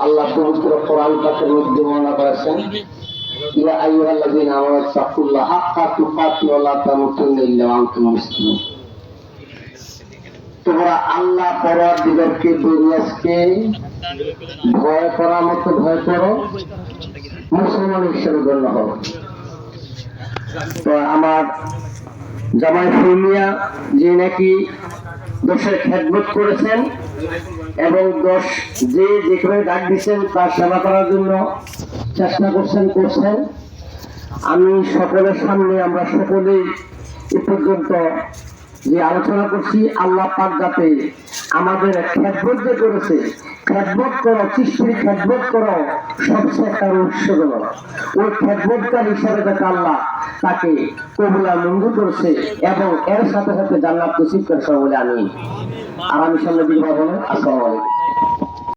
আল্লাহ পবিত্র কোরআন পাকের মধ্যে বর্ণনা করেছেন, ইয়া আইয়ুহাল্লাযীনা আমানু তাকুল্লাহা হাক্কা তুকাতিহি ওয়া লা তামুতুন্না ইল্লা ওয়া আনতুম মুসলিমুন। তোমরা আল্লাহ পরওয়ারদিগারকে দুনিয়াকে ভয় করার মতো ভয় করো, মুসলমান হিসেবে গণ্য হও। তো আমার জামাই ফুলমিয়া যে নাকি দোষের খেদমত করেছেন এবং দোষ যে যেখানে ডাক দিচ্ছেন তার সেবা করার জন্য চেষ্টা করছেন, আমি সকলের সামনে আমরা সকলেই এ পর্যন্ত যে আলোচনা করছি, আল্লাহ পাক যাতে আমাদের খেদমত যে করেছে, খেদমত করো, সৃষ্টির খেদমত করো, সবচেয়ে একটা রহস্য হলো ওই খেদমতকার হিসাবে যাতে আল্লাহ তাকে কবুলা মঞ্জুর করেছে এবং এর সাথে সাথে জান্নাত নসিব করেছে বলে আমি সামনে দিকে বলবো। আসসালামু আলাইকুম।